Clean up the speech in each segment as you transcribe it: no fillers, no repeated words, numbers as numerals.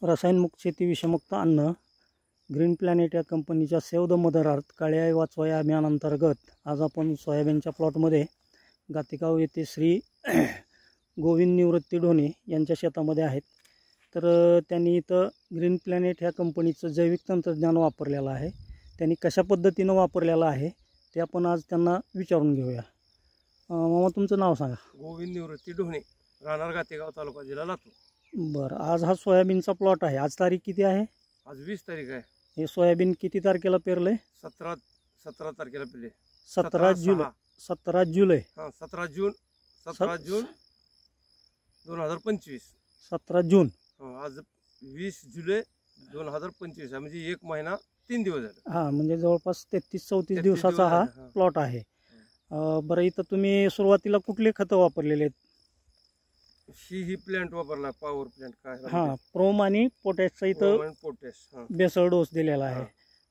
रसायनमुक्त शेती विषमुक्त अन्न ग्रीन प्लॅनेट या कंपनीच्या सेव्ह द मदर अर्थ काळी वाचवा या अभियानांतर्गत आज आपण सोयाबीनच्या प्लॉटमध्ये गातेगाव येथे श्री गोविंद निवृत्ती ढोणे यांच्या शेतामध्ये आहेत। तर त्यांनी इथं ग्रीन प्लॅनेट ह्या कंपनीचं जैविक तंत्रज्ञान वापरलेलं आहे। त्यांनी कशा पद्धतीनं वापरलेलं आहे ते आपण आज त्यांना विचारून घेऊया। मामा तुमचं नाव सांगा। गोविंद निवृत्ती ढोणे, राहणार गातेगाव, तालुका जिल्हा लातूर। बरं, आज हा सोयाबीनचा प्लॉट आहे। आज तारीख किती आहे? आज 20 तारीख आहे। हे सोयाबीन किती तारखेला पेरलंय? 17 तारखेला पेरले। 17 जुलै। 17 जुलै, हां 17 जून 2025। 17 जून। आज 20 जुलै 2025 आहे, म्हणजे 1 महिना 3 दिवस झाले। हां, म्हणजे जवळपास 33-34 दिवसाचा हा प्लॉट आहे। बरं, इथं तुम्ही सुरुवातीला कुठले खतं वापरलेले आहेत? ही प्लांट वापरला, पॉवर प्लांट काय? हां, प्रोम आणि पोटॅशचा इथं पोटॅश बेसल डोस दिलेला आहे।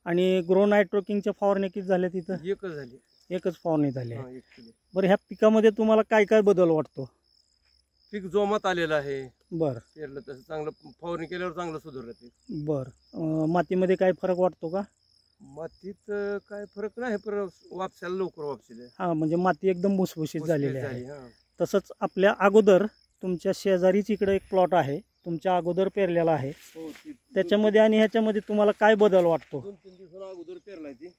आणि ग्रो नायट्रोकिंगच्या फवारणी किती झाल्या तिथं? एकच झाली, एकच फवारणी झाली आहे। 1 किलो। बरं, ह्या पिकामध्ये तुम्हाला काय काय बदल वाटतो? पीक जोमात आलेलं आहे। बरं, पेरलं तसं चांगलं, फवारणी केल्यावर चांगलं सुधारलं पीक। बरं, मातीमध्ये काय फरक वाटतो का? मातीत काय फरक नाही, पर वापसायला लवकर वापसेल। हां, म्हणजे माती एकदम भुसभुशीत झालेली आहे। हां। तसंच आपल्या अगोदर तुमच्या शेजारीच इकडे एक प्लॉट आहे, तुमच्या अगोदर पेरलेला आहे। त्याच्यामध्ये आणि ह्याच्यामध्ये तुम्हाला काय बदल वाटतो? 2-3 दिवसांना अगोदर पेरलाय ती।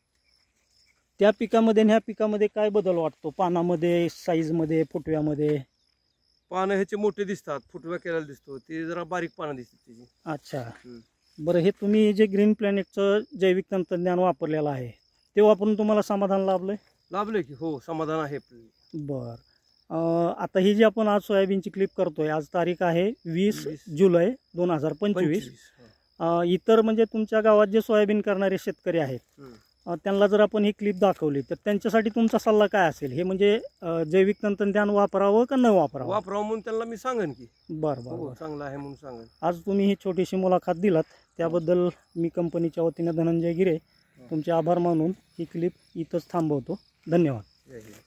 त्या पिकामध्ये आणि ह्या पिकामध्ये काय बदल वाटतो? पानामध्ये, साईजमध्ये, फुटव्यामध्ये? पानं ह्याचे मोठे दिसतात, फुटवा केलेला दिसतो, ते जरा बारीक पानं दिसतात त्याची। अच्छा, बरं, हे तुम्ही जे ग्रीन प्लॅनेटचं जैविक तंत्रज्ञान वापरलेलं आहे ते वापरून तुम्हाला समाधान लाभलंय? लाभलंय की हो, समाधान आहे। बरं, आता ही जी आपण आज सोयाबीनची क्लिप करतोय, आज तारीख आहे 20 जुलै 2025। इतर म्हणजे तुमच्या गावात जे सोयाबीन करणारे शेतकरी आहेत त्यांना जर आपण ही क्लिप दाखवली तर त्यांच्यासाठी तुमचा सल्ला काय असेल? हे म्हणजे जैविक तंत्रज्ञान वापरावं का न वापरावं? वापरावं म्हणून त्यांना मी सांगेन की बरं बरं चांगलं आहे म्हणून सांगेन। आज तुम्ही ही छोटीशी मुलाखत दिलात त्याबद्दल मी कंपनीच्या वतीने धनंजय गिरे तुमचे आभार मानून ही क्लिप इथंच थांबवतो। धन्यवाद। जय हिंद।